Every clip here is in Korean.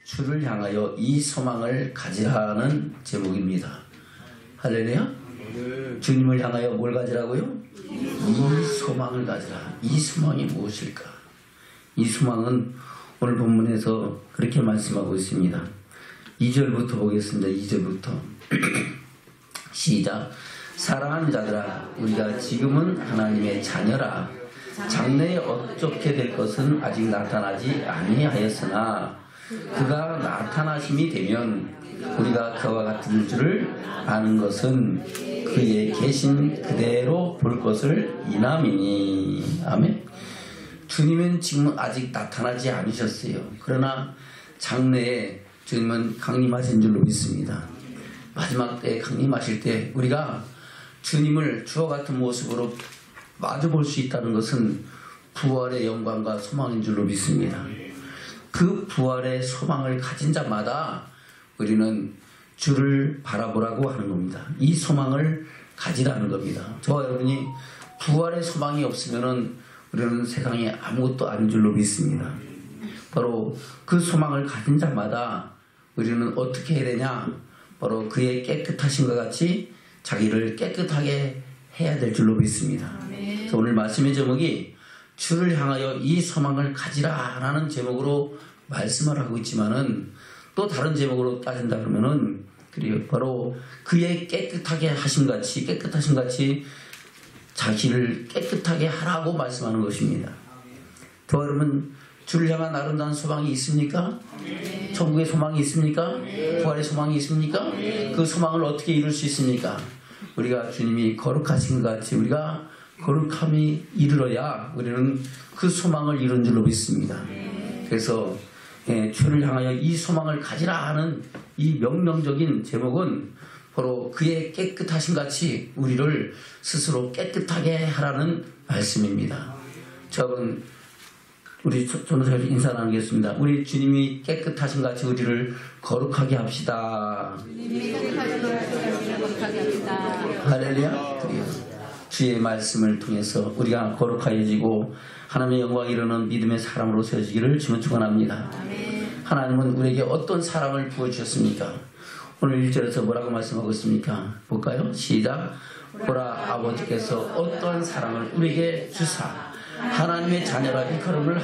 주를 향하여 이 소망을 가지라는 제목입니다. 할렐루야. 주님을 향하여 뭘 가지라고요? 이 소망을 가지라. 이 소망이 무엇일까? 이 소망은 오늘 본문에서 그렇게 말씀하고 있습니다. 2절부터 보겠습니다. 2절부터 시작. 사랑하는 자들아, 우리가 지금은 하나님의 자녀라. 장래에 어떻게 될 것은 아직 나타나지 아니하였으나 그가 나타나심이 되면 우리가 그와 같은 줄을 아는 것은 그의 계신 그대로 볼 것을 인함이니. 아멘. 주님은 지금 아직 나타나지 않으셨어요. 그러나 장래에 주님은 강림하신 줄로 믿습니다. 마지막 때에 강림하실 때 우리가 주님을 주와 같은 모습으로 마주볼 수 있다는 것은 부활의 영광과 소망인 줄로 믿습니다. 그 부활의 소망을 가진 자마다 우리는 주를 바라보라고 하는 겁니다. 이 소망을 가지라는 겁니다. 저와 여러분이 부활의 소망이 없으면 우리는 세상에 아무것도 아닌 줄로 믿습니다. 바로 그 소망을 가진 자마다 우리는 어떻게 해야 되냐? 바로 그의 깨끗하신 것 같이 자기를 깨끗하게 해야 될 줄로 믿습니다. 그래서 오늘 말씀의 제목이 주를 향하여 이 소망을 가지라 라는 제목으로 말씀을 하고 있지만은 또 다른 제목으로 따진다 그러면은 그리고 바로 그의 깨끗하게 하신 같이 자기를 깨끗하게 하라고 말씀하는 것입니다. 저 여러분 주를 향한 아름다운 소망이 있습니까? 천국의 소망이 있습니까? 부활의 소망이 있습니까? 그 소망을 어떻게 이룰 수 있습니까? 우리가 주님이 거룩하신 것 같이 우리가 거룩함이 이르러야 우리는 그 소망을 이룬 줄로 믿습니다. 그래서 주를 향하여 이 소망을 가지라 하는 이 명령적인 제목은 바로 그의 깨끗하신 같이 우리를 스스로 깨끗하게 하라는 말씀입니다. 저는 우리 전도사님 인사 나누겠습니다. 우리 주님이 깨끗하신 같이 우리를 거룩하게 합시다. 할렐루야. 주의 말씀을 통해서 우리가 거룩하여지고 하나님의 영광이 이루는 믿음의 사람으로 세워지기를 주님 축원합니다. 하나님은 우리에게 어떤 사랑을 부어주셨습니까? 오늘 1절에서 뭐라고 말씀하고 있습니까? 볼까요? 시작. 보라, 아버지께서 어떠한 사랑을 우리에게 주사 하나님의 자녀라 일컬음을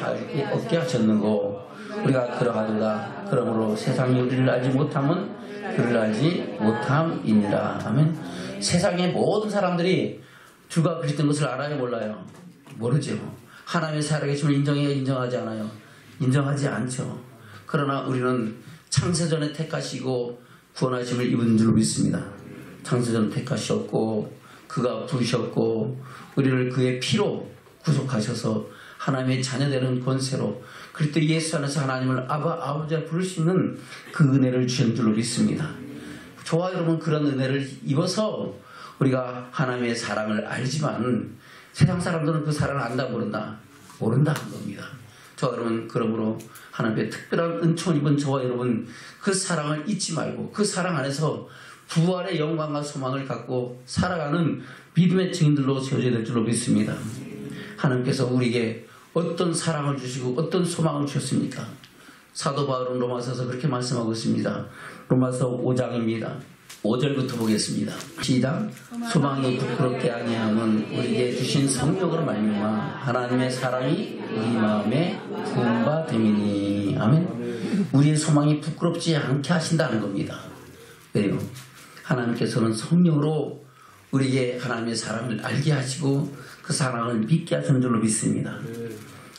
얻게 하셨는고 우리가 그러하도다. 그러므로 세상이 우리를 알지 못함은 그를 알지 못함이니라. 아멘. 세상의 모든 사람들이 주가 그리스도인 것을 알아요, 몰라요? 모르죠. 하나님의 살아계심을 인정하지 않아요. 인정하지 않죠. 그러나 우리는 창세전에 택하시고 구원하심을 입은 줄로 믿습니다. 창세전 택하셨고 그가 부르셨고 우리를 그의 피로 구속하셔서 하나님의 자녀되는 권세로 그리스도 예수 안에서 하나님을 아버지라 부를 수 있는 그 은혜를 주신 줄로 믿습니다. 저와 여러분 그런 은혜를 입어서 우리가 하나님의 사랑을 알지만 세상 사람들은 그 사랑을 안다 모른다 하는 겁니다. 저와 여러분 그러므로 하나님의 특별한 은총을 입은 저와 여러분 그 사랑을 잊지 말고 그 사랑 안에서 부활의 영광과 소망을 갖고 살아가는 믿음의 증인들로 세워져야 될 줄로 믿습니다. 하나님께서 우리에게 어떤 사랑을 주시고 어떤 소망을 주셨습니까? 사도 바울은 로마서에서 그렇게 말씀하고 있습니다. 로마서 5장입니다. 5절부터 보겠습니다. 시작. 소망이 부끄럽게 아니함은 우리에게 주신 성령으로 말미암아 하나님의 사랑이 우리 마음에 부은 바 됨이니. 아멘. 우리의 소망이 부끄럽지 않게 하신다는 겁니다. 왜요? 하나님께서는 성령으로 우리에게 하나님의 사랑을 알게 하시고 그 사랑을 믿게 하시는 줄로 믿습니다.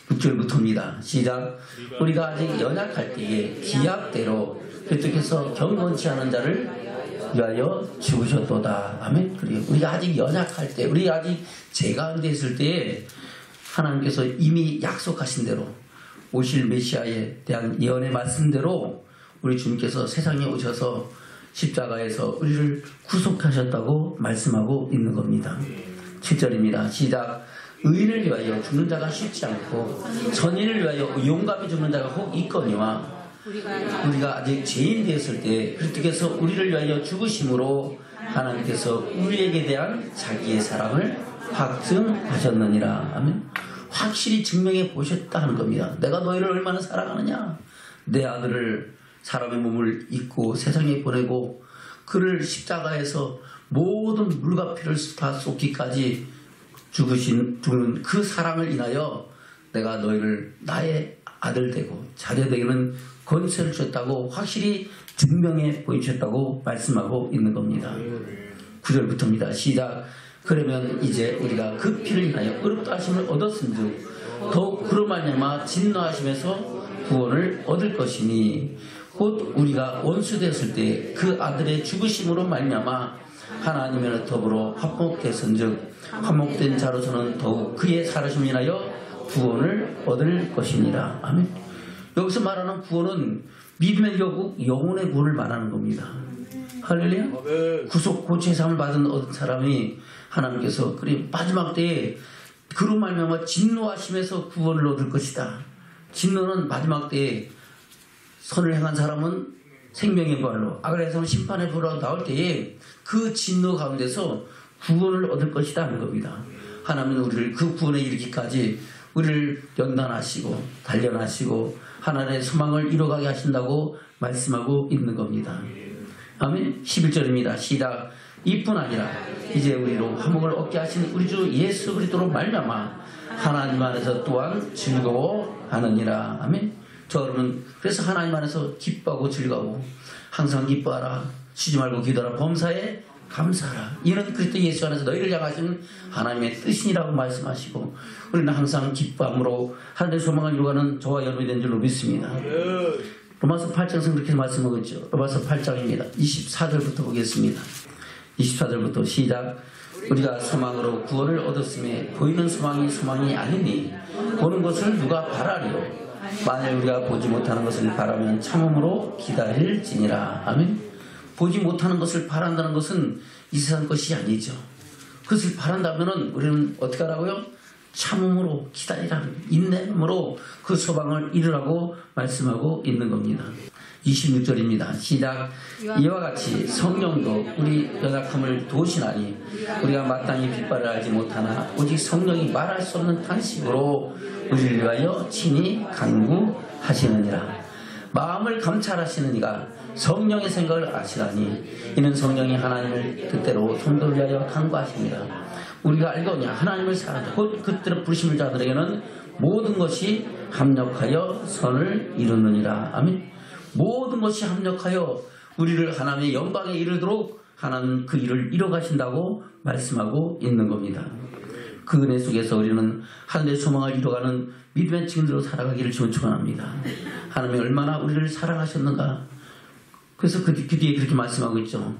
6절부터입니다. 시작. 우리가 아직 연약할 때에 기약대로 그쪽에서 경건치 않은 자를 위하여 죽으셨도다. 아멘. 그리고 우리가 아직 연약할 때, 우리가 아직 죄 가운데 있을 때에 하나님께서 이미 약속하신 대로 오실 메시아에 대한 예언의 말씀대로 우리 주님께서 세상에 오셔서 십자가에서 우리를 구속하셨다고 말씀하고 있는 겁니다. 7절입니다. 시작. 의인을 위하여 죽는 자가 쉽지 않고 선인을 위하여 용감히 죽는 자가 혹 있거니와 우리가 아직 죄인 되었을 때 그리스도께서 우리를 위하여 죽으심으로 하나님께서 우리에게 대한 자기의 사랑을 확증하셨느니라. 아멘. 확실히 증명해 보셨다는 겁니다. 내가 너희를 얼마나 사랑하느냐. 내 아들을 사람의 몸을 입고 세상에 보내고 그를 십자가에서 모든 물과 피를 다 쏟기까지 죽는 그 사랑을 인하여 내가 너희를 나의 아들 되고 자녀 되기는 권세를 주셨다고 확실히 증명해 보여주셨다고 말씀하고 있는 겁니다. 9절부터입니다. 시작. 그러면 이제 우리가 그 피를 인하여 의롭다 하심을 얻었은즉 더욱 그로 말미암아 진노하심에서 구원을 얻을 것이니 곧 우리가 원수 되었을 때 그 아들의 죽으심으로 말미암아 하나님과 더불어 화목되었은즉 화목된 자로서는 더욱 그의 살아심을 인하여 구원을 얻을 것이니라. 아멘. 여기서 말하는 구원은 믿음의 결국 영혼의 구원을 말하는 겁니다. 할렐루야. 구속 고체삼을 받은 어떤 사람이 하나님께서 그리 마지막 때에 그로 말미암아 진노하심에서 구원을 얻을 것이다. 진노는 마지막 때에 선을 행한 사람은 생명의 부활로 악을 행한 사람은 심판의 부활로 나올 때에 그 진노 가운데서 구원을 얻을 것이다 하는 겁니다. 하나님은 우리를 그 구원에 이르기까지 우리를 연단하시고 단련하시고 하나님의 소망을 이뤄가게 하신다고 말씀하고 있는 겁니다. 아멘. 11절입니다. 시작. 이뿐 아니라 이제 우리로 화목을 얻게 하신 우리 주 예수 그리스도로 말미암아 하나님 안에서 또한 즐거워하느니라. 아멘. 저 여러분 그래서 하나님 안에서 기뻐하고 즐거워 항상 기뻐하라. 쉬지 말고 기도하라. 범사에 감사하라. 이는 그리스도 예수 안에서 너희를 향하신 하나님의 뜻이라고 말씀하시고 우리는 항상 기뻐함으로 하나님의 소망을 이루어가는 저와 여러분이 된 줄로 믿습니다. 로마서 8장에서 그렇게 말씀하고 있죠. 로마서 8장입니다. 24절부터 보겠습니다. 24절부터 시작. 우리가 소망으로 구원을 얻었음에 보이는 소망이 아니니 보는 것을 누가 바라리요. 만일 우리가 보지 못하는 것을 바라면 참음으로 기다릴지니라. 아멘. 보지 못하는 것을 바란다는 것은 이 세상 것이 아니죠. 그것을 바란다면 우리는 어떻게 하라고요? 참음으로 기다리라는 인내함으로 그 소망을 이루라고 말씀하고 있는 겁니다. 26절입니다. 시작. 이와 같이 성령도 우리 연약함을 도우시나니 우리가 마땅히 빗발을 알지 못하나 오직 성령이 말할 수 없는 탄식으로 우리를 위하여 친히 간구하시느니라. 마음을 감찰하시는 이가 성령의 생각을 아시라니 이는 성령이 하나님을 뜻대로 성도를 위하여 간구하십니다. 우리가 알거냐 하나님을 사랑하고 곧 그때로 부르심을 자들에게는 모든 것이 합력하여 선을 이루느니라. 아멘. 모든 것이 합력하여 우리를 하나님의 영광에 이르도록 하나님 그 일을 이뤄가신다고 말씀하고 있는 겁니다. 그 은혜 속에서 우리는 하나님의 소망을 이뤄가는 믿음의 증인으로 살아가기를 축원합니다. 하나님이 얼마나 우리를 사랑하셨는가. 그래서 그 뒤에 그렇게 말씀하고 있죠.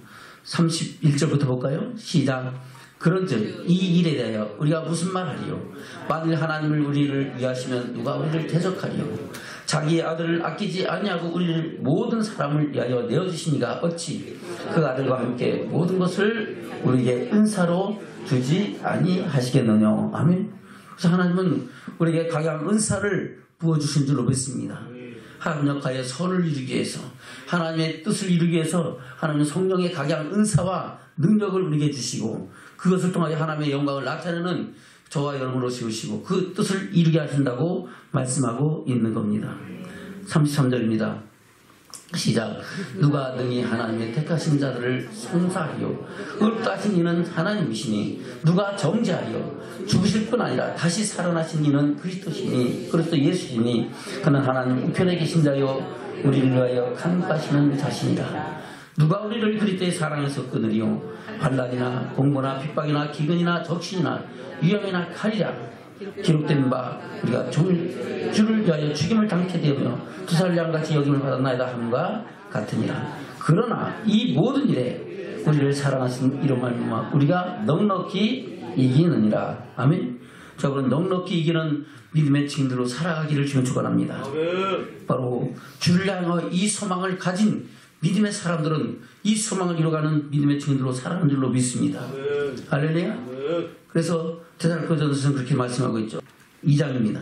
31절부터 볼까요? 시작. 그런즉 이 일에 대하여 우리가 무슨 말하리요? 만일 하나님을 우리를 위하시면 누가 우리를 대적하리요? 자기의 아들을 아끼지 아니하고 우리를 모든 사람을 위하여 내어주시니가 어찌 그 아들과 함께 모든 것을 우리에게 은사로 주지 아니하시겠느냐. 아멘. 그래서 하나님은 우리에게 각양 은사를 부어주신 줄로 믿습니다. 합력하여 선을 이루기 위해서 하나님의 뜻을 이루기 위해서 하나님의 성령의 각양 은사와 능력을 우리에게 주시고 그것을 통하여 하나님의 영광을 나타내는 저와 여러분으로 세우시고 그 뜻을 이루게 하신다고 말씀하고 있는 겁니다. 33절입니다. 시작. 누가 능히 하나님의 택하신 자들을 송사하리요. 의롭다 하신 이는 하나님이시니 누가 정죄하리요. 죽으실 뿐 아니라 다시 살아나신 이는 그리스도시니 그리스도 예수시니 그는 하나님 우편에 계신 자요 우리를 위하여 간구하시는 자신이라. 누가 우리를 그리스도의 사랑에서 끊으리요. 환난이나 공고나 핍박이나 기근이나 적신이나 위험이나 칼이라. 기록된 바 우리가 주를 위하여 죽임을 당케 되며 두살 양같이 여김을 받았나이다 함과 같으니라. 그러나 이 모든 일에 우리를 사랑하신 이로 말미암아 우리가 넉넉히 이기느니라. 아멘. 자, 그럼 넉넉히 이기는 믿음의 증인으로 살아가기를 주님 축원합니다. 바로 주를 향하여 이 소망을 가진 믿음의 사람들은 이 소망을 이뤄가는 믿음의 증인으로 살아가는 줄로 믿습니다. 할렐루야. 그래서 데살로니가전서는 그렇게 말씀하고 있죠. 2장입니다.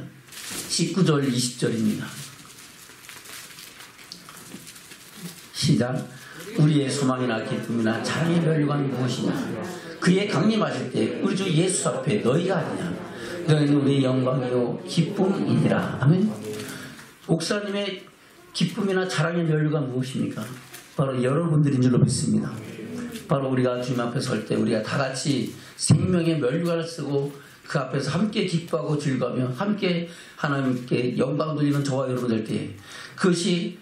19절 20절입니다. 시작. 우리의 소망이나 기쁨이나 자랑의 멸류관이 무엇이냐. 그의 강림하실 때 우리 주 예수 앞에 너희가 아니냐. 너희는 우리의 영광이요 기쁨이니라. 아멘. 목사님의 기쁨이나 자랑의 면류가 무엇입니까? 바로 여러분들인 줄로 믿습니다. 바로 우리가 주님 앞에 설 때 우리가 다 같이 생명의 면류관을 쓰고 그 앞에서 함께 기뻐하고 즐거우며 함께 하나님께 영광 돌리는 저와 여러분들 때 그것이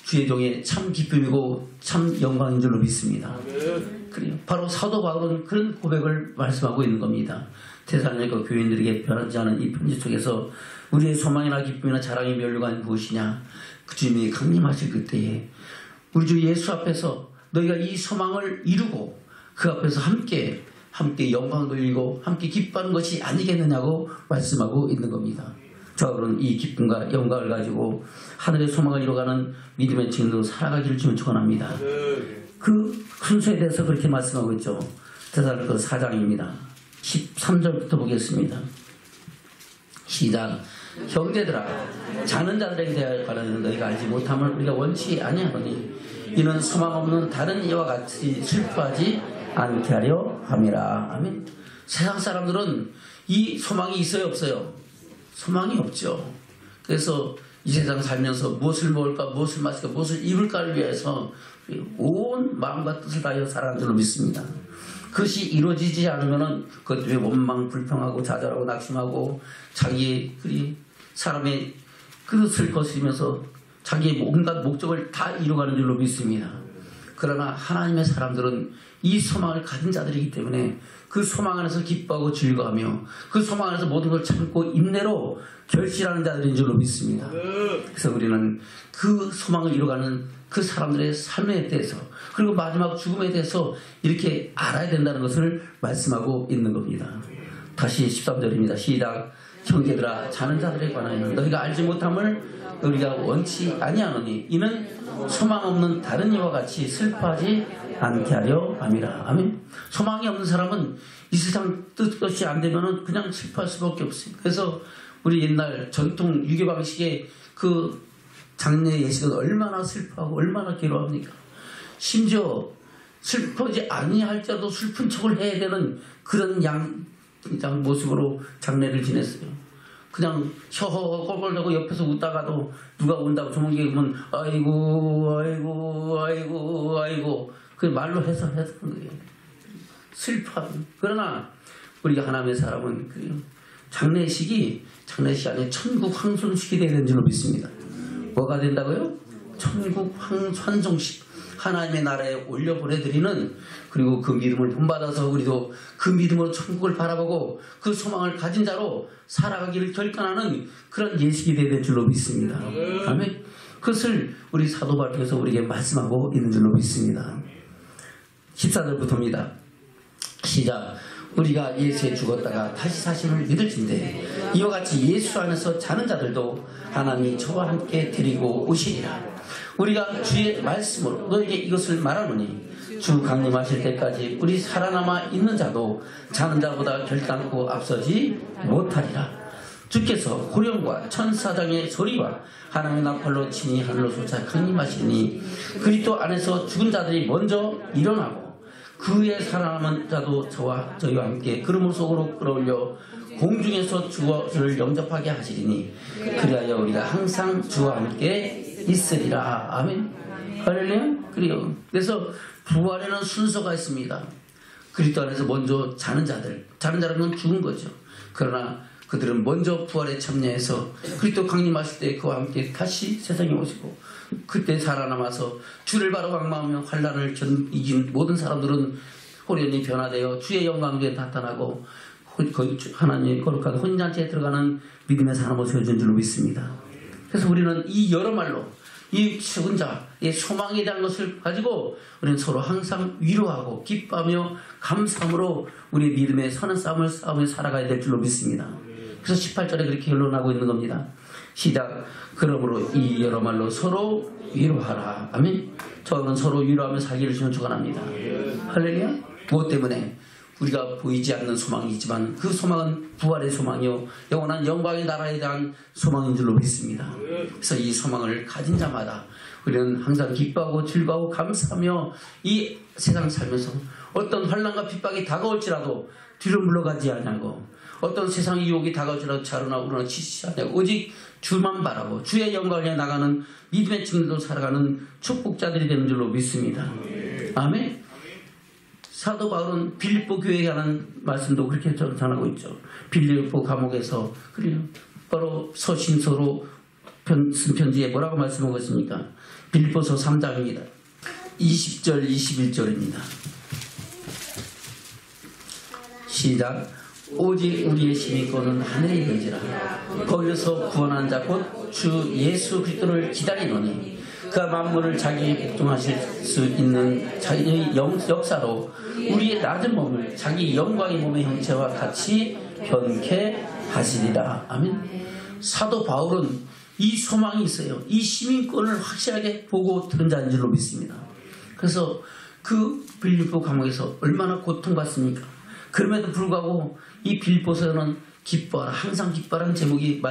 주의 종의 참 기쁨이고 참 영광인 줄로 믿습니다. 그래요. 바로 사도 바울은 그런 고백을 말씀하고 있는 겁니다. 데살로니가 교인들에게 변하지 않은 이 편지 속에서 우리의 소망이나 기쁨이나 자랑의 면류관이 무엇이냐? 그 주님이 강림하실 그때에 우리 주 예수 앞에서 너희가 이 소망을 이루고 그 앞에서 함께 영광 돌리고 함께 기뻐하는 것이 아니겠느냐고 말씀하고 있는 겁니다. 저는 이 기쁨과 영광을 가지고 하늘의 소망을 이루어가는 믿음의 증인으로 살아가기를 주님 축원합니다. 그 순서에 대해서 그렇게 말씀하고 있죠. 데살로니가 4장입니다. 13절부터 보겠습니다. 시작. 형제들아, 자는 자들에게 대하여 가라는 너희가 알지 못함을 우리가 원치 아니하노니 이는 소망 없는 다른 이와 같이 슬퍼하지 않게 하려 함이라. 아멘. 세상 사람들은 이 소망이 있어요, 없어요? 소망이 없죠. 그래서 이 세상 살면서 무엇을 먹을까, 무엇을 마실까, 무엇을 입을까를 위해서 온 마음과 뜻을 다하여 살아가는 줄로 믿습니다. 그것이 이루어지지 않으면 그것 때문에 원망, 불평하고 좌절하고 낙심하고 자기의 사람의 그릇을 거스리면서 자기의 온갖 목적을 다 이루어가는 줄로 믿습니다. 그러나 하나님의 사람들은 이 소망을 가진 자들이기 때문에 그 소망 안에서 기뻐하고 즐거워하며 그 소망 안에서 모든 걸 참고 인내로 결실하는 자들인 줄로 믿습니다. 그래서 우리는 그 소망을 이루어가는 그 사람들의 삶에 대해서 그리고 마지막 죽음에 대해서 이렇게 알아야 된다는 것을 말씀하고 있는 겁니다. 다시 13절입니다. 시작. 형제들아, 자는 자들에 관하여는 너희가 알지 못함을 우리가 원치 아니하노니 이는 소망 없는 다른 이와 같이 슬퍼하지 않게 하려 함이라. 아멘. 소망이 없는 사람은 이 세상 뜻것이 안 되면 그냥 슬퍼할 수밖에 없습니다. 그래서 우리 옛날 전통 유교 방식의 그 장례 예식은 얼마나 슬퍼하고 얼마나 괴로워합니까? 심지어 슬퍼지 아니할지라도 슬픈 척을 해야 되는 그런 모습으로 장례를 지냈어요. 그냥 혀허 꼴꼴대고 옆에서 웃다가도 누가 온다고 조문객이 보면 아이고 그 말로 해서 하는 거예요. 슬퍼하는. 그러나 우리가 하나님의 사람은 그래요. 장례식이 안에 천국 황송식이 되야 되는 줄로 믿습니다. 뭐가 된다고요? 천국 환송식. 하나님의 나라에 올려보내드리는, 그리고 그 믿음을 본받아서 우리도 그 믿음으로 천국을 바라보고 그 소망을 가진 자로 살아가기를 결단하는 그런 예식이 되야 될 줄로 믿습니다. 아멘. 그것을 우리 사도 바울께서 우리에게 말씀하고 있는 줄로 믿습니다. 14절부터입니다. 시작. 우리가 예수에 죽었다가 다시 사심을 믿을진대 이와 같이 예수 안에서 자는 자들도 하나님이 저와 함께 데리고 오시리라. 우리가 주의 말씀으로 너에게 이것을 말하노니 주 강림하실 때까지 우리 살아남아 있는 자도 자는 자보다 결단코 앞서지 못하리라. 주께서 호령과 천사장의 소리와 하나님의 나팔로 친히 하늘로 솟아 강림하시니 그리스도 안에서 죽은 자들이 먼저 일어나고 그의 살아남은 자도 저희와 함께 구름 속으로 끌어올려 공중에서 주를 영접하게 하시리니 그리하여 우리가 항상 주와 함께 있으리라. 아멘. 할렐루야. 그래요. 그래서 부활에는 순서가 있습니다. 그리스도 안에서 먼저 자는 자는 죽은 거죠. 그러나 그들은 먼저 부활에 참여해서 그리스도 강림하실 때 그와 함께 다시 세상에 오시고 그때 살아남아서 주를 바로 방망하며 환난을 이긴 모든 사람들은 호련히 변화되어 주의 영광에 나타나고 하나님의 거룩한 혼인잔치에 들어가는 믿음의 사람으로 세워진 줄로 믿습니다. 그래서 우리는 이 여러 말로 이 죽은 자의 소망에 대한 것을 가지고 우리는 서로 항상 위로하고 기뻐하며 감사함으로 우리의 믿음의 선한 싸움을 싸우며 살아가야 될 줄로 믿습니다. 그래서 18절에 그렇게 결론하고 있는 겁니다. 시작. 그러므로 이 여러 말로 서로 위로하라. 아멘. 저는 서로 위로하며 살기를 주는 축원합니다. 할렐루야. 무엇 때문에? 우리가 보이지 않는 소망이지만 그 소망은 부활의 소망이요 영원한 영광의 나라에 대한 소망인 줄로 믿습니다. 그래서 이 소망을 가진 자마다 우리는 항상 기뻐하고 즐거워하고 감사하며 이 세상 살면서 어떤 환난과 핍박이 다가올지라도 뒤로 물러가지 않냐고 어떤 세상의 유혹이 다가오지라도 자루나 우러나 치시지 않냐고 오직 주만 바라고 주의 영광을 향해 나가는 믿음의 증인으로 살아가는 축복자들이 되는 줄로 믿습니다. 아멘. 사도 바울은 빌립보 교회에 관한 말씀도 그렇게 전하고 있죠. 빌립보 감옥에서 그래요. 바로 서신서로 쓴 편지에 뭐라고 말씀하고 있습니까? 빌립보서 3장입니다. 20절 21절입니다. 시작. 오직 우리의 시민권은 하늘에 있는지라 거기서 구원한 자 곧 주 예수 그리스도를 기다리노니 그가 만물을 자기에게 복종하실 수 있는 자기의 역사로 우리의 낮은 몸을 자기 영광의 몸의 형체와 같이 변케 하시리라. 아멘. 사도 바울은 이 소망이 있어요. 이 시민권을 확실하게 보고 들은 자인 줄로 믿습니다. 그래서 그 빌립보 감옥에서 얼마나 고통받습니까? 그럼에도 불구하고 이 빌립보서는 기뻐하라, 항상 기뻐하라는 제목이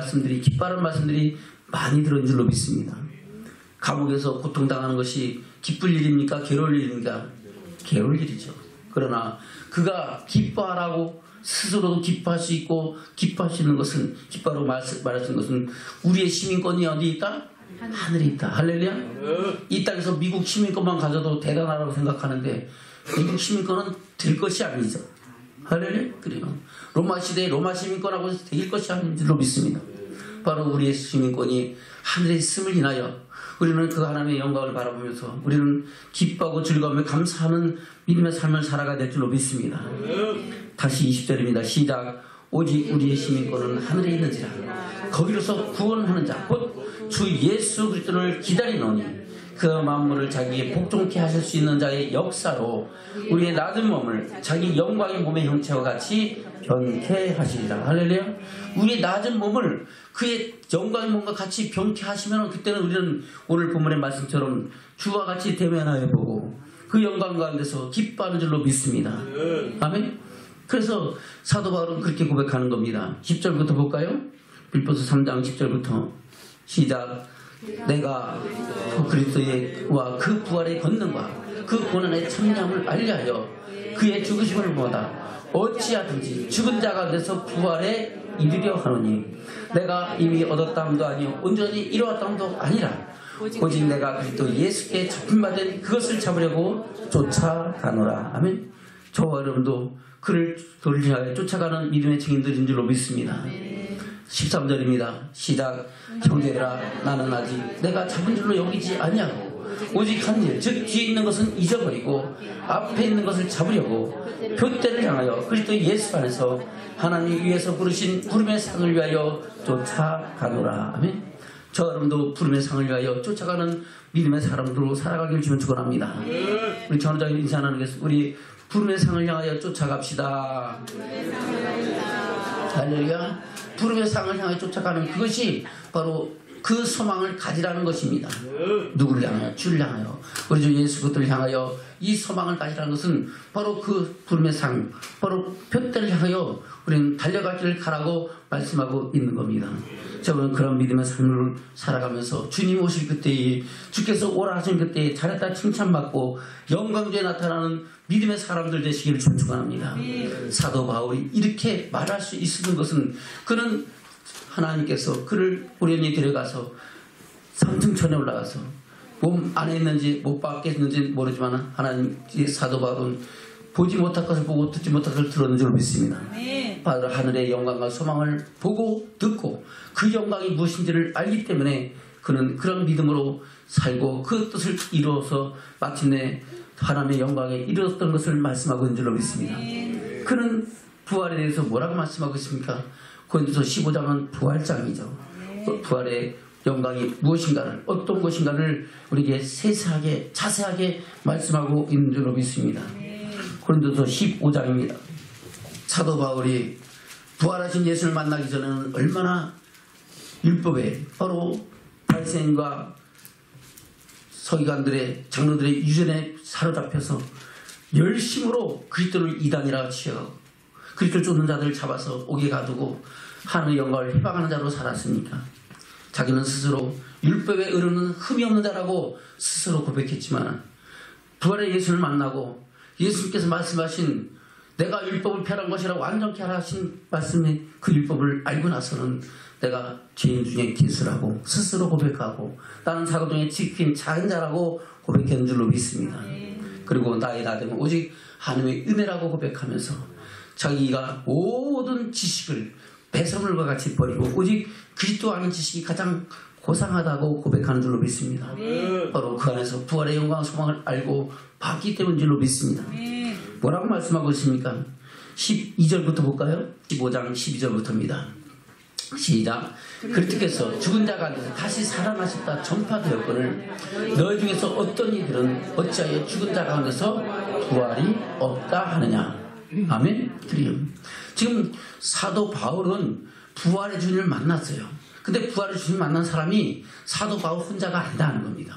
기뻐하라는 말씀들이 많이 들은 줄로 믿습니다. 감옥에서 고통당하는 것이 기쁠 일입니까? 괴로울 일입니까? 괴로울 일이죠. 그러나 그가 기뻐하라고 스스로도 기뻐할 수 있고 기뻐할 수 있는 것은 기뻐하라고 말할 수 있는 것은 우리의 시민권이 어디 있다? 하늘에 있다. 할렐루야. 이 땅에서 미국 시민권만 가져도 대단하다고 생각하는데 미국 시민권은 될 것이 아니죠. 할렐루야. 그래요. 로마 시대의 로마 시민권하고 될 것이 아닌 줄로 믿습니다. 바로 우리의 시민권이 하늘에 있음을 인하여 우리는 그 하나님의 영광을 바라보면서 우리는 기뻐하고 즐거움에 감사하는 믿음의 삶을 살아가야 될 줄로 믿습니다. 다시 20절입니다. 시작. 오직 우리의 시민권은 하늘에 있는지라 거기로서 구원하는 자 곧 주 예수 그리스도를 기다리노니 그 만물을 자기의 복종케 하실 수 있는 자의 역사로 우리의 낮은 몸을 자기 영광의 몸의 형체와 같이 변케 하시리라. 할렐루야. 우리의 낮은 몸을 그의 영광의 몸과 같이 변케 하시면 그때는 우리는 오늘 본문의 말씀처럼 주와 같이 대면하여 보고 그 영광 가운데서 기뻐하는 줄로 믿습니다. 아멘. 그래서 사도 바울은 그렇게 고백하는 겁니다. 10절부터 볼까요? 빌립보서 3장 10절부터 시작. 내가 그리스도와 그 부활의 권능과 그 고난의 참여함을 알리하여 그의 죽으심을 보다 어찌하든지 죽은 자 가운데서 부활에 이르려 하노니 내가 이미 얻었다 함도 아니요 온전히 이루었다 함도 아니라 오직 내가 그리스도 예수께 잡힌받은 그것을 잡으려고 쫓아가노라. 아멘. 저와 여러분도 그를 돌리하여 쫓아가는 믿음의 증인들인 줄로 믿습니다. 13절입니다. 시작. 형제들아 나는 아직 내가 잡은 줄로 여기지 아니하고 오직 한 일 즉 뒤에 있는 것은 잊어버리고 앞에 있는 것을 잡으려고 표대를 향하여 그리스도 예수 안에서 하나님 위에서 부르신 부름의 상을 위하여 쫓아가노라. 아멘. 저 여러분도 부름의 상을 위하여 쫓아가는 믿음의 사람들로 살아가길 주면 축원합니다. 우리 전우장님 인사하는 게 우리 부름의 상을 향하여 쫓아갑시다. 할렐루야. 부름의 상을 향해 쫓아가는 그것이 바로 그 소망을 가지라는 것입니다. 누구를 향하여? 주를 향하여. 우리 주 예수 그리스도를 향하여 이 소망을 가지라는 것은 바로 그 부름의 상, 바로 표대를 향하여 우리는 달려갈 길을 가라고 말씀하고 있는 겁니다. 저는 그런 믿음의 삶을 살아가면서 주님 오실 그때에 주께서 오라 하신 그때에 잘했다 칭찬받고 영광주에 나타나는 믿음의 사람들 되시기를 축원합니다. 사도 바울이 이렇게 말할 수 있는 것은 그는 하나님께서 그를 우연히 데려가서 상층천에 올라가서 몸 안에 있는지 못 밖에 있는지 모르지만 하나님 사도 바울은 보지 못할 것을 보고 듣지 못할 것을 들었는 줄 믿습니다. 바로 하늘의 영광과 소망을 보고 듣고 그 영광이 무엇인지를 알기 때문에 그는 그런 믿음으로 살고 그 뜻을 이루어서 마침내 하나님의 영광에 이르렀던 것을 말씀하고 있는 줄로 믿습니다. 그는 부활에 대해서 뭐라고 말씀하고 있습니까? 고린도서 15장은 부활장이죠. 부활의 영광이 무엇인가를 어떤 것인가를 우리에게 세세하게 자세하게 말씀하고 있는 줄로 믿습니다. 고린도서 15장입니다. 사도 바울이 부활하신 예수를 만나기 전에는 얼마나 율법에 바로 바리새인과 서기관들의 장로들의 유전에 사로잡혀서 열심으로 그리스도를 이단이라 취하고 그리스도를 쫓는 자들을 잡아서 옥에 가두고 하늘의 영광을 회방하는 자로 살았으니까 자기는 스스로 율법에 이르는 흠이 없는 자라고 스스로 고백했지만 부활의 예수를 만나고 예수님께서 말씀하신 내가 율법을 폐한 것이라고 완전케 하신 말씀이 그 율법을 알고 나서는 내가 죄인 중에 기술하고 스스로 고백하고 나는 사도 중에 지킨 작은 자라고 고백한 줄로 믿습니다. 그리고 나의 나됨은 오직 하나님의 은혜라고 고백하면서 자기가 모든 지식을 배설물과 같이 버리고 오직 그리스도 아는 지식이 가장 고상하다고 고백하는 줄로 믿습니다. 바로 그 안에서 부활의 영광 소망을 알고 봤기 때문인 줄로 믿습니다. 뭐라고 말씀하고 있습니까? 12절부터 볼까요? 15장 12절부터입니다. 시작. 그리스도께서 죽은 자 가운데서 다시 살아나셨다 전파되었거늘 너희 중에서 어떤 이들은 어찌하여 죽은 자 가운데서 부활이 없다 하느냐. 아멘. 지금 사도 바울은 부활의 주님을 만났어요. 근데 부활의 주님을 만난 사람이 사도 바울 혼자가 아니다는 겁니다.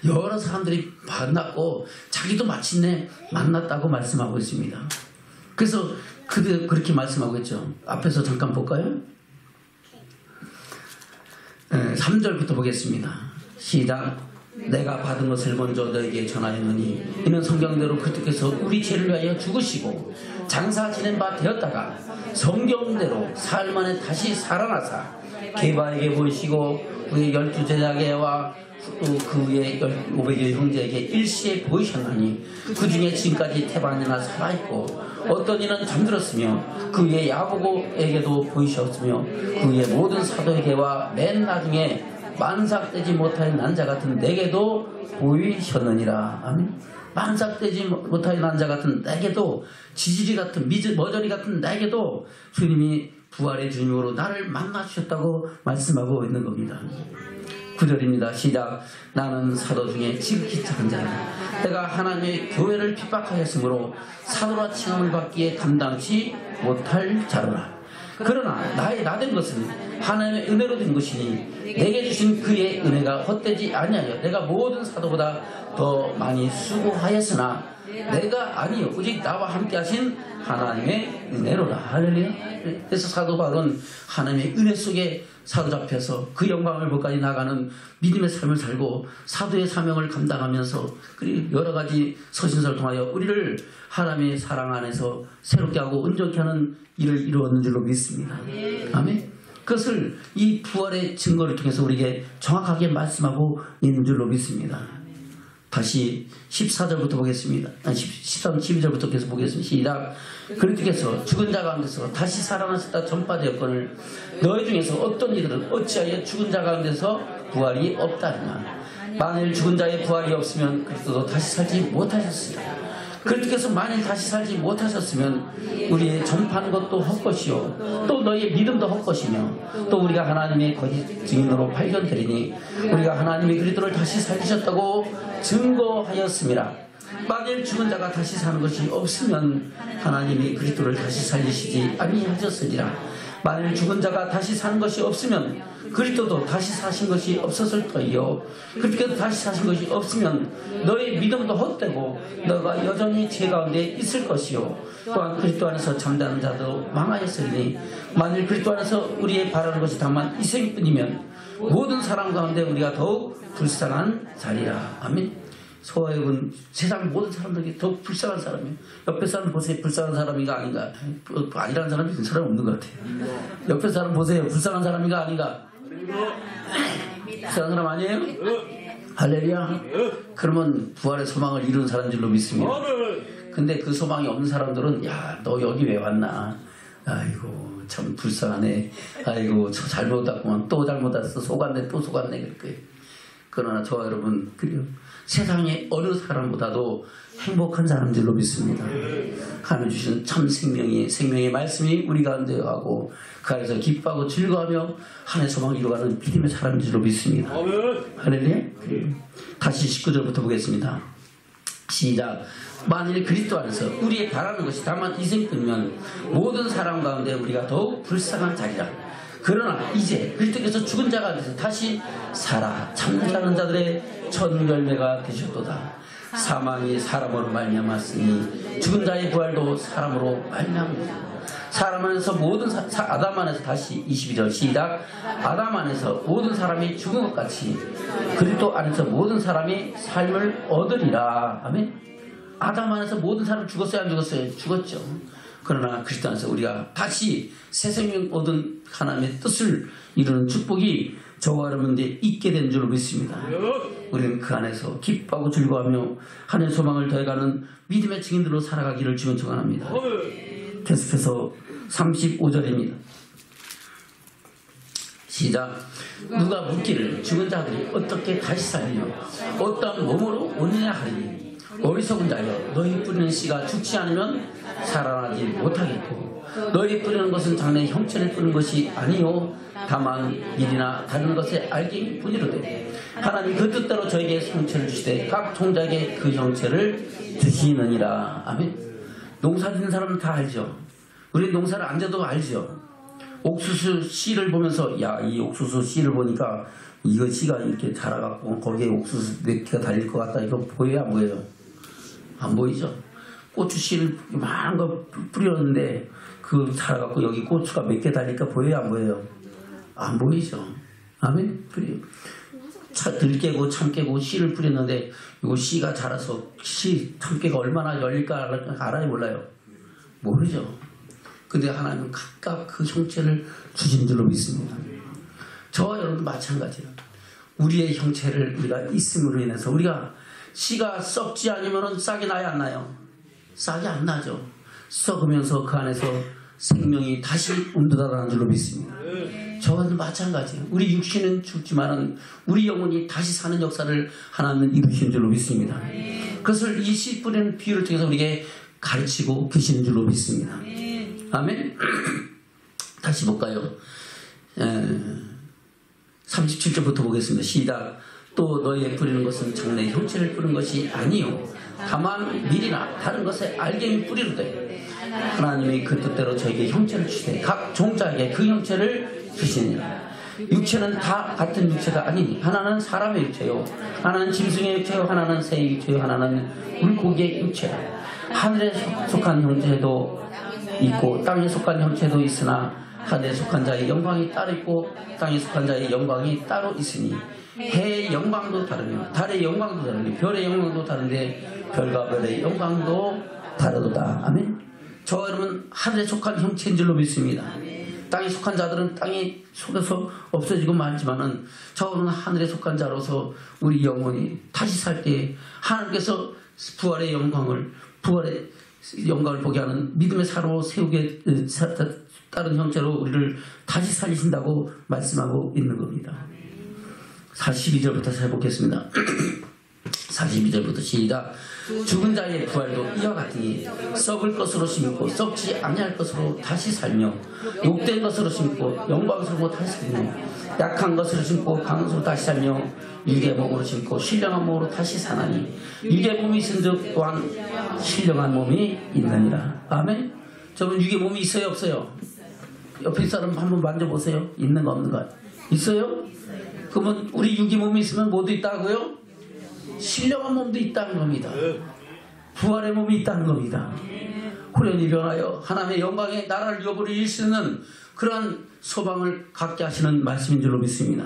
여러 사람들이 만났고 자기도 마침내 만났다고 말씀하고 있습니다. 그래서 그들 그렇게 말씀하고 있죠. 앞에서 잠깐 볼까요? 3절부터 보겠습니다. 시작. 내가 받은 것을 먼저 너에게 전하였느니 이는 성경대로 그리스도께서 우리 죄를 위하여 죽으시고 장사 지낸 바 되었다가 성경대로 사흘 만에 다시 살아나사 게바에게 보이시고 그의 12 제자에게와 그 위에 500여 형제에게 일시에 보이셨나니 그 중에 지금까지 태반이나 살아있고 어떤 이는 잠들었으며 그 위에 야고보에게도 보이셨으며 그 위에 모든 사도에게와 맨 나중에 만삭되지 못하여 난 자 같은 내게도 보이셨느니라. 아멘. 만삭되지 못하여 난 자 같은 내게도 지지리 같은 머저리 같은 내게도 주님이 부활의 주님으로 나를 만나주셨다고 말씀하고 있는 겁니다. 9절입니다. 시작. 나는 사도 중에 지극히 작은 자라. 내가 하나님의 교회를 핍박하였으므로 사도라 칭함을 받기에 감당치 못할 자로라. 그러나 나의 나된 것은 하나님의 은혜로 된 것이니 내게 주신 그의 은혜가 헛되지 아니하여 내가 모든 사도보다 더 많이 수고하였으나 내가 아니요 오직 나와 함께 하신 하나님의 은혜로라. 할렐루야. 그래서 사도 바울은 하나님의 은혜 속에 사로잡혀서 그 영광을 볼까지 나가는 믿음의 삶을 살고 사도의 사명을 감당하면서 그리고 여러 가지 서신서를 통하여 우리를 하나님의 사랑 안에서 새롭게 하고 온전케 하는 일을 이루었는 줄로 믿습니다. 아멘. 그것을 이 부활의 증거를 통해서 우리에게 정확하게 말씀하고 있는 줄로 믿습니다. 다시 14절부터 보겠습니다. 13, 12절부터 계속 보겠습니다. 시작. 그리스도께서 죽은 자 가운데서 다시 살아나셨다 전파되었거늘 너희 중에서 어떤 이들은 어찌하여 죽은 자 가운데서 부활이 없다느냐. 만일 죽은 자의 부활이 없으면 그리스도도 다시 살지 못하셨으리라. 그리스도께서 만일 다시 살지 못하셨으면 우리의 전파하는 것도 헛것이요 또 너희의 믿음도 헛것이며 또 우리가 하나님의 거짓 증인으로 발견되리니 우리가 하나님의 그리스도를 다시 살리셨다고 증거하였음이라. 만일 죽은 자가 다시 사는 것이 없으면 하나님이 그리스도를 다시 살리시지 아니하셨으리라. 만일 죽은 자가 다시 사는 것이 없으면 그리스도도 다시 사신 것이 없었을 터이요 그리스도께서 다시 사신 것이 없으면 너의 믿음도 헛되고 너가 여전히 죄 가운데 있을 것이요 또한 그리스도 안에서 잠자는 자도 망하였으니 만일 그리스도 안에서 우리의 바라는 것이 다만 이생뿐이면 모든 사람 가운데 우리가 더욱 불쌍한 자리라. 아멘. 소아역은 세상 모든 사람들에게 더 불쌍한 사람이에요. 옆에 사람 보세요. 불쌍한 사람인가 아닌가. 아니라는 사람이 있는 사람 없는 것 같아요. 옆에 사람 보세요. 불쌍한 사람인가 아닌가. 불쌍한 사람 아니에요? 할렐루야. 그러면 부활의 소망을 이룬 사람인 줄로 믿습니다. 근데 그 소망이 없는 사람들은 야, 너 여기 왜 왔나. 아이고 참 불쌍하네. 아이고 저 잘못 왔구만. 또 잘못 왔어. 속았네 또 속았네. 그렇게. 그러나 저와 여러분 그래요. 세상의 어느 사람보다도 행복한 사람인 줄로 믿습니다. 하나님 주신 참 생명의 말씀이 우리 가운데 하고 그 안에서 기뻐하고 즐거워하며 하나님의 소망을 이루어가는 믿음의 사람인 줄로 믿습니다. 할렐루야. 다시 19절부터 보겠습니다. 시작. 만일 그리스도 안에서 우리의 바라는 것이 다만 이생뿐이면 모든 사람 가운데 우리가 더욱 불쌍한 자리라. 그러나 이제 그리스도께서 죽은 자 가운데서 다시 살아 잠자는 자들의 첫 열매가 되셨도다. 사망이 사람으로 말미암았으니 죽은 자의 부활도 사람으로 말미암았다. 사람 안에서 모든 아담 안에서 다시 22절 시작. 아담 안에서 모든 사람이 죽은 것 같이 그리스도 안에서 모든 사람이 삶을 얻으리라. 아멘. 아담 안에서 모든 사람 죽었어요 안 죽었어요? 죽었죠. 그러나 그리스도 안에서 우리가 다시 새 생명 얻은 하나님의 뜻을 이루는 축복이 저와 여러분들이 있게 된 줄로 믿습니다. 우리는 그 안에서 기뻐하고 즐거워하며 하늘의 소망을 더해가는 믿음의 증인들로 살아가기를 주면 축원합니다. 계속해서 35절입니다. 시작. 누가 묻기를 죽은 자들이 어떻게 다시 살리며 어떤 몸으로 오느냐 하리니 어리석은 자여 너희 뿌리는 씨가 죽지 않으면 살아나지 못하겠고 너희 뿌리는 것은 장래의 형체를 뿌리는 것이 아니요 다만 일이나 다른 것에 알기 뿐이로되 하나님 그 뜻대로 저에게 형체를 주시되 각 종자에게 그 형체를 주시느니라. 아멘. 농사 짓는 사람은 다 알죠. 우리 농사를 안 져도 알죠. 옥수수 씨를 보면서 야, 이 옥수수 씨를 보니까 이거 씨가 이렇게 자라갖고 거기에 옥수수 몇 개가 달릴 것 같다. 이거 보여요 안 보여요? 안 보이죠. 고추 씨를 많은 거 뿌렸는데 그 자라갖고 여기 고추가 몇 개 달릴까 보여요 안 보여요? 안 보이죠. 아멘. 들깨고 참깨고 씨를 뿌렸는데 이거 씨가 자라서 참깨가 얼마나 열릴까 알아요 몰라요? 모르죠. 근데 하나님은 각각 그 형체를 주신 줄로 믿습니다. 저와 여러분도 마찬가지예요. 우리의 형체를 우리가 있음으로 인해서 우리가 씨가 썩지 않으면 싹이 나야 안 나요? 싹이 안 나죠. 썩으면서 그 안에서 생명이 다시 운동하는 줄로 믿습니다. 저와도 마찬가지예요. 우리 육신은 죽지만은 우리 영혼이 다시 사는 역사를 하나님은 이루신 줄로 믿습니다. 그것을 이 씨 뿌리는 비유를 통해서 우리에게 가르치고 계시는 줄로 믿습니다. 아멘. 다시 볼까요? 37절부터 보겠습니다. 시작. 또 너희의 뿌리는 것은 장래의 형체를 뿌리는 것이 아니요 다만 밀이나 다른 것에 알갱이 뿌리로되 하나님의 그 뜻대로 저에게 형체를 주시되 각 종자에게 그 형체를 주시니라. 육체는 다 같은 육체가 아니니 하나는 사람의 육체요 하나는 짐승의 육체요 하나는 새의 육체요 하나는 물고기의 육체라. 하늘에 속한 형체도 있고 땅에 속한 형체도 있으나 하늘에 속한 자의 영광이 따로 있고 땅에 속한 자의 영광이 따로 있으니 해의 영광도 다르며 달의 영광도 다르니 별의 영광도 다른데 별과 별의 영광도 다르도다. 아멘. 저와 여러분 하늘에 속한 형체인 줄로 믿습니다. 땅에 속한 자들은 땅에 속에서 없어지고 말지만은 저는 하늘에 속한 자로서 우리 영혼이 다시 살 때 하나님께서 부활의 영광을 보게 하는 믿음의 사로 세우게 다른 형체로 우리를 다시 살리신다고 말씀하고 있는 겁니다. 42절부터 살펴보겠습니다. 42절부터 시작. 죽은 자의 부활도 이와 같으니 썩을 것으로 심고 썩지 아니할 것으로 다시 살며 욕된 것으로 심고 영광스러워 다시 살며 약한 것으로 심고 강성으로 다시 살며 육의 몸으로 심고 신령한 몸으로 다시 사나니 육의 몸이 있은즉 또한 신령한 몸이 있느니라. 아멘. 저분 육의 몸이 있어요 없어요? 옆에 사람 한번 만져보세요. 있는 거 없는 거 있어요? 그러면 우리 육의 몸이 있으면 뭐도 있다고요? 신령한 몸도 있다는 겁니다. 부활의 몸이 있다는 겁니다. 호련히 변하여 하나님의 영광의 나라를 여부를 수 있는 그러한 소망을 갖게 하시는 말씀인 줄로 믿습니다.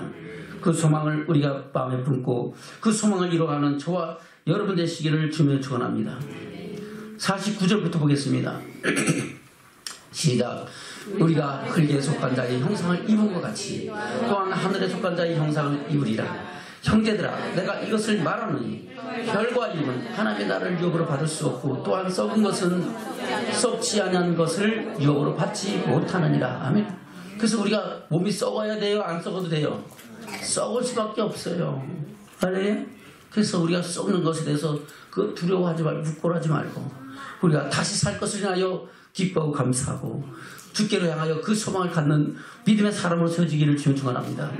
그 소망을 우리가 마음에 품고 그 소망을 이뤄가는 저와 여러분 되시기를 주며 축원합니다. 49절부터 보겠습니다. 시작. 우리가 흙에 속한 자의 형상을 입은 것 같이 또한 하늘에 속한 자의 형상을 입으리라. 형제들아 내가 이것을 말하노니 혈과 육은 하나님의 나라를 유업으로 받을 수 없고 또한 썩은 것은 썩지 아니한 것을 유업으로 받지 못하느니라. 아멘. 그래서 우리가 몸이 썩어야 돼요? 안 썩어도 돼요? 썩을 수밖에 없어요. 알아요? 그래서 우리가 썩는 것에 대해서 그 두려워하지 말고 부끄러워하지 말고 우리가 다시 살 것을 위하여 기뻐하고 감사하고 주께로 향하여 그 소망을 갖는 믿음의 사람으로 세워지기를 주님 축원합니다.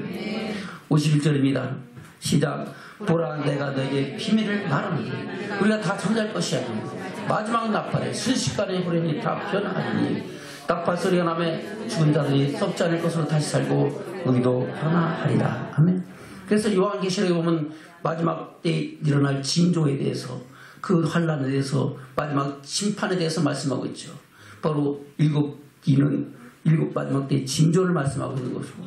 51절입니다. 시작. 보라 내가 너에게 비밀을 말하노니 우리가 다 잠잘 것이 아니오 마지막 나팔에 순식간에 호련히 다 변하리니 나팔 소리가 나매 죽은 자들이 썩지 않을 것으로 다시 살고 우리도 변화하리라. 아멘. 그래서 요한계시록에 보면 마지막 때 일어날 징조에 대해서 그 환란에 대해서 마지막 심판에 대해서 말씀하고 있죠. 바로 일곱 마지막 때의 징조를 말씀하고 있는 것이고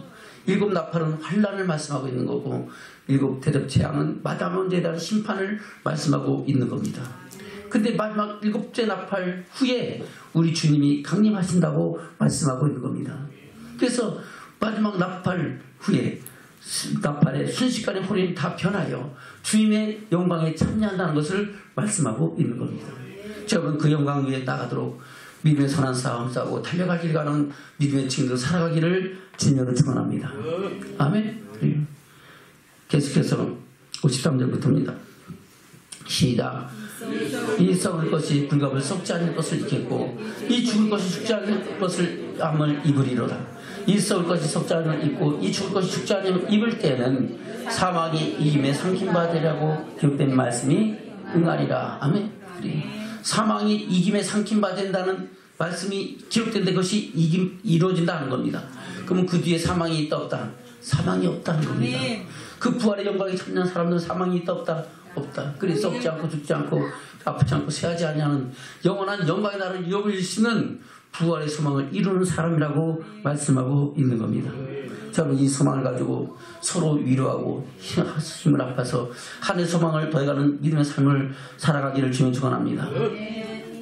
일곱 나팔은 환란을 말씀하고 있는 거고 일곱 대접 재앙은 마지막 문제에 대한 심판을 말씀하고 있는 겁니다. 근데 마지막 7째 나팔 후에 우리 주님이 강림하신다고 말씀하고 있는 겁니다. 그래서 마지막 나팔 후에 나팔의 순식간에 호련이 다 변하여 주님의 영광에 참여한다는 것을 말씀하고 있는 겁니다. 여러분 그 영광 위에 나가도록 믿음의 선한 싸움 싸고 달려갈 길 가는 믿음의 증인으로 살아가기를 주님으로 축원합니다. 아멘. 계속해서 53절부터입니다. 시작. 이 썩을 것이 불갑을 썩지 않을 것을 잊겠고 이 죽을 것이 죽지 않을 것을 암을 입으리로다. 이 썩을 것이 썩지 않을 입고 이 죽을 것이 죽지 않을 입을 때는 사망이 이김에 삼킴바 되라고 기록된 말씀이 응하리라. 아멘. 사망이 이김에 삼킴바 된다는 말씀이 기록된데 그것이 이루어진다는 겁니다. 그러면 그 뒤에 사망이 있다 없다? 사망이 없다는 겁니다. 그 부활의 영광에 참여한 사람들은 사망이 있다 없다? 없다. 그래 썩지 않고 죽지 않고 아프지 않고 쇠하지 않냐는 영원한 영광의 나라를 이어버릴 수 있는 부활의 소망을 이루는 사람이라고 말씀하고 있는 겁니다. 저는 이 소망을 가지고 서로 위로하고 힘을 합해서 하늘의 소망을 더해가는 믿음의 삶을 살아가기를 주님 축원합니다.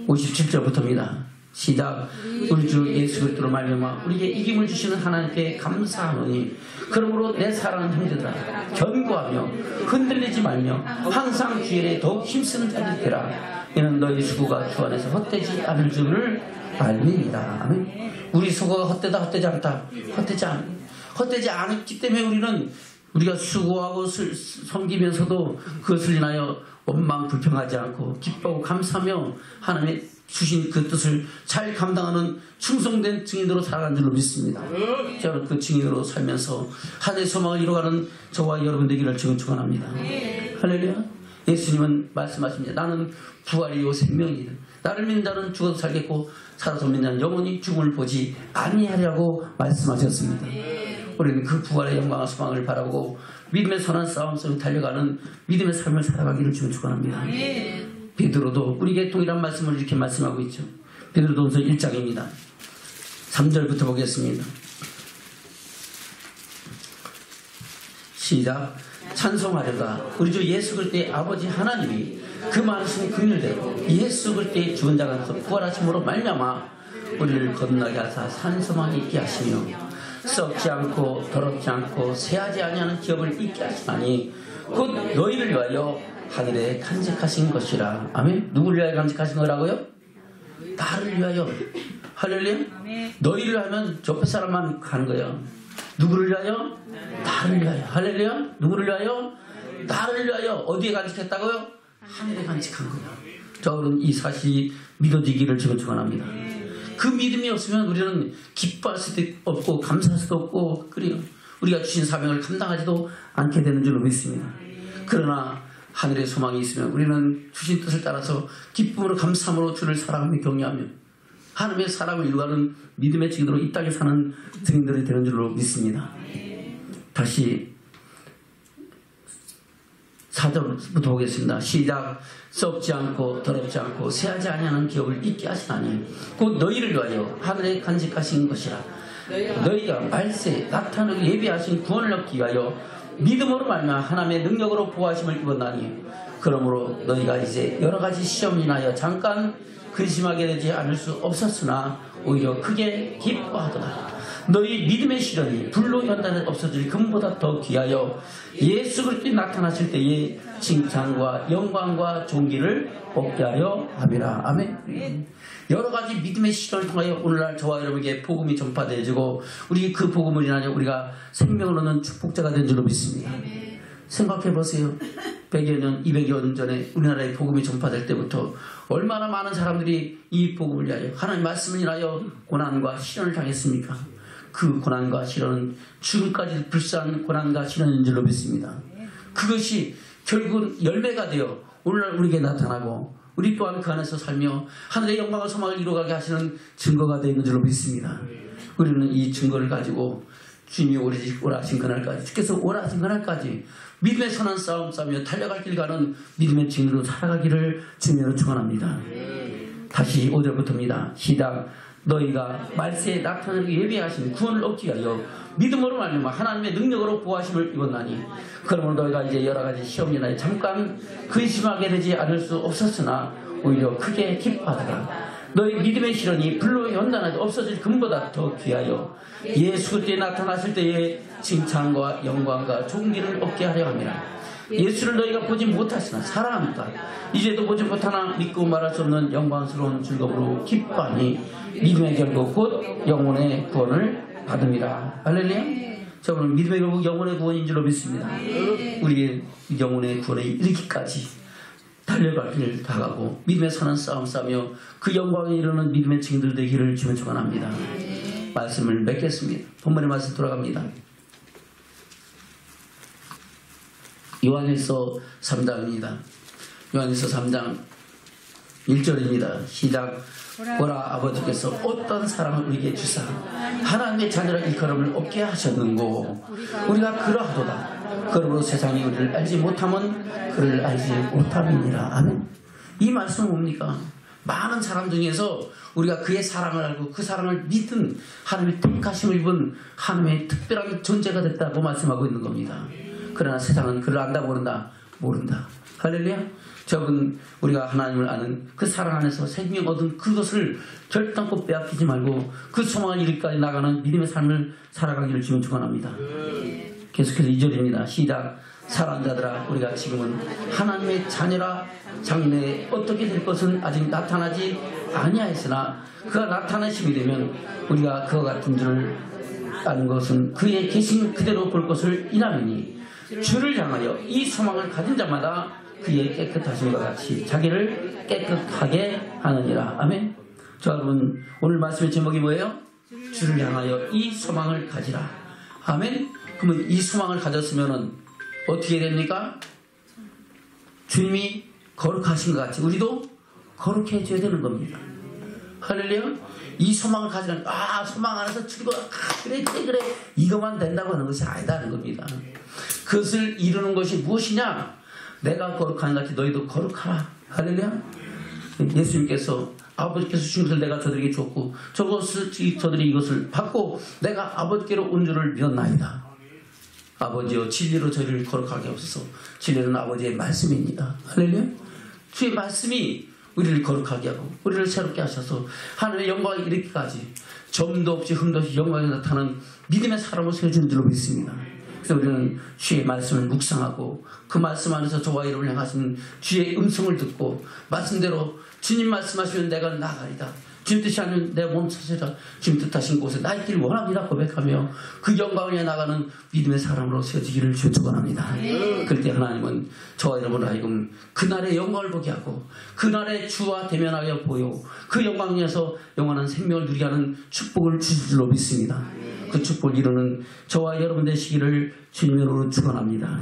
57절부터입니다. 시작. 우리 주 예수 그리스도로 말미암아 우리에게 이김을 주시는 하나님께 감사하노니 그러므로 내 사랑하는 형제들아 견고하며 흔들리지 말며 항상 주일에 더욱 힘쓰는 자들이 되라. 이는 너희 수고가 주 안에서 헛되지 않을 줄을 알미니라. 아멘. 우리 수고가 헛되다 헛되지 않다. 헛되지 않기 때문에 우리가 수고하고 섬기면서도 그것을 인하여 원망 불평하지 않고 기뻐하고 감사하며 하나님의 주신 그 뜻을 잘 감당하는 충성된 증인으로 살아가는 줄로 믿습니다. 저는 그 증인으로 살면서 하늘의 소망을 이루어가는 저와 여러분 되기를 축원합니다. 할렐루야. 예수님은 말씀하십니다. 나는 부활이요 생명이다. 나를 믿는 자는 죽어도 살겠고 살아서 믿는 자는 영원히 죽음을 보지 아니하리라고 말씀하셨습니다. 우리는 그 부활의 영광과 소망을 바라보고 믿음의 선한 싸움 속에 달려가는 믿음의 삶을 살아가기를 주님 축원합니다. 베드로도 우리에게 동일한 말씀을 이렇게 말씀하고 있죠. 베드로전서 1장입니다. 3절부터 보겠습니다. 시작. 찬송하려다 우리 주 예수 그리스도의 아버지 하나님이 그 많으신 긍휼대로 예수 그리스도의 죽은 자 가운데서 부활하심으로 말미암아 우리를 거듭나게 하사 산 소망이 있게 하시며 썩지 않고 더럽지 않고 쇠하지 아니하는 기업을 있게 하시나니 곧 너희를 위하여 하늘에 간직하신 것이라. 아멘. 누구를 위하여 간직하신 거라고요? 나를 위하여. 할렐루야. 너희를 하면 옆에 사람만 가는 거예요. 누구를 위하여? 나를 위하여. 할렐루야. 누구를 위하여? 나를 위하여. 어디에 간직했다고요? 하늘에 간직한 거예요. 저는 이 사실이 믿어지기를 지금 축원합니다. 그 믿음이 없으면 우리는 기뻐할 수도 없고 감사할 수도 없고 그래요. 우리가 주신 사명을 감당하지도 않게 되는 줄로 믿습니다. 그러나 하늘의 소망이 있으면 우리는 주신 뜻을 따라서 기쁨으로 감사함으로 주를 사랑하며 경외하며 하나님의 사랑을 이루어가는 믿음의 증인으로 이 땅에 사는 증인들이 되는 줄로 믿습니다. 다시 4절부터 보겠습니다. 시작. 썩지 않고 더럽지 않고 쇠하지 아니하는 기업을 잊게 하시나니 곧 너희를 위하여 하늘에 간직하신 것이라. 너희가 말세에 나타나기 예비하신 구원을 얻기 위하여 믿음으로 말미암아 하나님의 능력으로 보호하심을 입었나니 그러므로 너희가 이제 여러 가지 시험을 인하여 잠깐 근심하게 되지 않을 수 없었으나 오히려 크게 기뻐하도다. 너희 믿음의 시련이 불로 연단에 없어질 금보다 더 귀하여 예수 그리스도에 나타나실 때의 칭찬과 영광과 존귀를 얻게 하여 함이라. 아멘. 여러 가지 믿음의 시련을 통하여 오늘날 저와 여러분에게 복음이 전파되어지고 우리 그 복음을 인하여 우리가 생명을 얻는 축복자가 된 줄로 믿습니다. 생각해 보세요. 100여 년, 200여 년 전에 우리나라에 복음이 전파될 때부터 얼마나 많은 사람들이 이 복음을 위하여 하나님 말씀을 인하여 고난과 시련을 당했습니까? 그 고난과 시련은 죽음까지 불쌍한 고난과 시련인 줄로 믿습니다. 그것이 결국은 열매가 되어 오늘날 우리에게 나타나고 우리 또한 그 안에서 살며 하늘의 영광과 소망을 이루어가게 하시는 증거가 되어 있는 줄로 믿습니다. 우리는 이 증거를 가지고 주님이 오라신 그날까지 주께서 오라신 그날까지 믿음의 선한 싸움 싸우며 달려갈 길 가는 믿음의 증인으로 살아가기를 주님으로 축원합니다. 다시 5절부터입니다. 시작. 너희가 말세에 나타나기 예비하신 구원을 얻기 위하여 믿음으로 말미암아 하나님의 능력으로 보호하심을 입었나니 그러므로 너희가 이제 여러가지 시험이나 잠깐 근심하게 되지 않을 수 없었으나 오히려 크게 기뻐하더라. 너희 믿음의 실현이 불로 연단하여 없어질 금보다 더 귀하여 예수 그리스도에 나타났을 때의 칭찬과 영광과 존귀를 얻게 하려 함이라. 예수를 너희가 보지 못하시나 사랑합니다. 이제도 보지 못하나 믿고 말할 수 없는 영광스러운 즐거움으로 기뻐하니 믿음의 결국 곧 영혼의 구원을 받음이라. 할렐루야. 자, 오늘 믿음의 결국 영혼의 구원인 줄로 믿습니다. 우리의 영혼의 구원에 이르기까지 달려갈 길 다가고 믿음에 사는 싸움 싸며 그 영광에 이르는 믿음의 증인들 되기를 주며 축원합니다. 말씀을 맺겠습니다. 본문의 말씀 돌아갑니다. 요한일서 3장입니다. 요한일서 3장 1절입니다. 시작. 보라 아버지께서 어떤 사랑을 우리에게 주사 하나님의 자녀라 일컬음을 얻게 하셨는고 우리가 그러하도다. 그러므로 세상이 우리를 알지 못하면 그를 알지 못함이니라. 아멘. 이 말씀은 뭡니까? 많은 사람 중에서 우리가 그의 사랑을 알고 그 사랑을 믿은 하나님의 택하심을 입은 하나님의 특별한 존재가 됐다고 말씀하고 있는 겁니다. 그러나 세상은 그를 안다 모른다? 모른다. 할렐루야. 저분 우리가 하나님을 아는 그 사랑 안에서 생명 얻은 그것을 결단코 빼앗기지 말고 그 소망을 이루기까지 나가는 믿음의 삶을 살아가기를 주면 축원합니다. 계속해서 2절입니다. 시작. 사랑하는 자들아 우리가 지금은 하나님의 자녀라 장래에 어떻게 될 것은 아직 나타나지 아니하였으나 그가 나타나심이 되면 우리가 그와 같은 줄을 아는 것은 그의 계신 그대로 볼 것을 인하리니 주를 향하여 이 소망을 가진 자마다 그의 깨끗하심과 같이 자기를 깨끗하게 하느니라. 아멘. 자, 여러분 오늘 말씀의 제목이 뭐예요? 주를 향하여 이 소망을 가지라. 아멘. 그러면 이 소망을 가졌으면 어떻게 됩니까? 주님이 거룩하신 것 같이 우리도 거룩해져야 되는 겁니다. 할렐루야. 이 소망을 가지는 소망 안에서 즐거워 그래 이것만 된다고 하는 것이 아니다는 겁니다. 그것을 이루는 것이 무엇이냐? 내가 거룩한 것 같이 너희도 거룩하라. 할렐루야. 예수님께서 아버지께서 주신 것을 내가 저들에게 줬고 저들이 이것을 받고 내가 아버지께로 온 줄을 믿었나이다. 아버지여 진리로 저희를 거룩하게 하옵소서. 진리는 아버지의 말씀입니다. 할렐루야. 주의 말씀이 우리를 거룩하게 하고 우리를 새롭게 하셔서 하나님의 영광에 이르기까지 점도 없이 흠도 없이 영광이 나타나는 믿음의 사람을 세워주는 줄로 믿습니다. 그래서 우리는 주의 말씀을 묵상하고 그 말씀 안에서 저와 여러분을 향하신 주의 음성을 듣고 말씀대로 주님 말씀하시면 내가 나가리다. 주님 뜻이 아니면 내가 멈춰서라. 주님 뜻하신 곳에 나 있기를 원합니다 고백하며 그 영광에 나가는 믿음의 사람으로 세워지기를 축원합니다. 그럴 때 하나님은 저와 여러분을 하여금 그날의 영광을 보게 하고 그날의 주와 대면하여 보여 그 영광에서 영원한 생명을 누리게 하는 축복을 주실 줄로 믿습니다. 그 축복을 이루는 저와 여러분 되시기를 주님으로 축원합니다.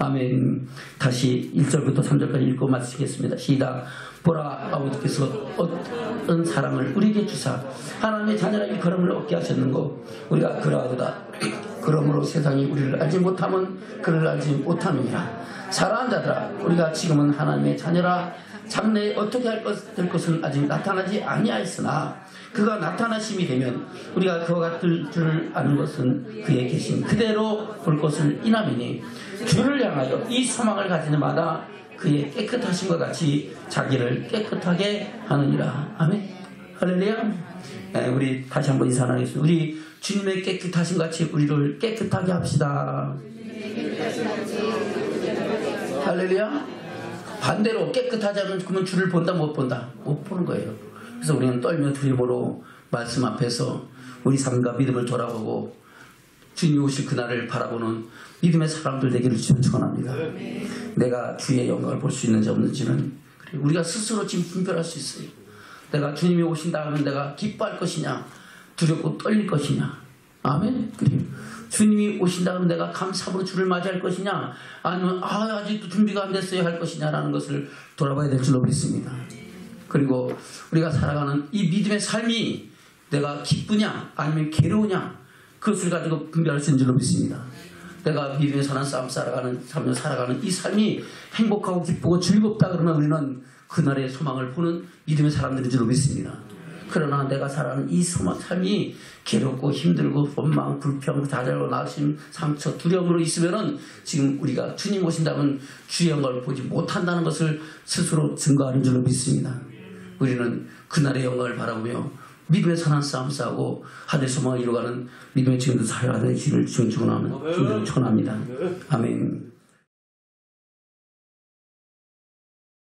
아멘. 다시 1절부터 3절까지 읽고 마치겠습니다. 시작. 보라 아버지께서 어떤 사랑을 우리에게 주사 하나님의 자녀라 일컬음을 얻게 하셨는고 우리가 그러하도다. 그러므로 세상이 우리를 알지 못하면 그를 알지 못함이니라. 사랑하는 자들아 우리가 지금은 하나님의 자녀라 장래에 어떻게 될 것은 아직 나타나지 아니하였으나 그가 나타나심이 되면 우리가 그와 같을 줄을 아는 것은 그의 계신 그대로 볼 것을 인함이니 주를 향하여 이 소망을 가지는 마다 그의 깨끗하심과 같이 자기를 깨끗하게 하느니라. 아멘. 할렐루야. 우리 다시 한번 인사 나누겠습니다. 우리 주님의 깨끗하심 같이 우리를 깨끗하게 합시다. 할렐루야. 반대로 깨끗하지 않으면 그러면 주를 본다 못 본다? 못 보는 거예요. 그래서 우리는 떨며 두려움으로 말씀 앞에서 우리 삶과 믿음을 돌아보고 주님이 오실 그날을 바라보는 믿음의 사람들 되기를 주님 축원합니다. 내가 주의 영광을 볼 수 있는지 없는지는 우리가 스스로 지금 분별할 수 있어요. 내가 주님이 오신다 하면 내가 기뻐할 것이냐 두렵고 떨릴 것이냐. 아멘. 그리고 주님이 오신다 하면 내가 감사함으로 주를 맞이할 것이냐 아니면 아직도 준비가 안 됐어요 할 것이냐라는 것을 돌아봐야 될 줄로 믿습니다. 그리고 우리가 살아가는 이 믿음의 삶이 내가 기쁘냐 아니면 괴로우냐 그것을 가지고 분별할 수 있는 줄로 믿습니다. 내가 믿음의 선한 삶을 살아가는 이 삶이 행복하고 기쁘고 즐겁다 그러면 우리는 그날의 소망을 보는 믿음의 사람들인 줄로 믿습니다. 그러나 내가 살아가는 이 삶이 괴롭고 힘들고 원망, 불평, 좌절과 낙심, 상처, 두려움으로 있으면은 지금 우리가 주님 오신다면 주의 영광을 보지 못한다는 것을 스스로 증거하는 줄로 믿습니다. 우리는 그날의 영광을 바라보며 믿음의 선한 싸움 싸고 하늘 소망을 이루어가는 믿음의 지금도 살아가는 길을 주님 축원합니다. 아멘.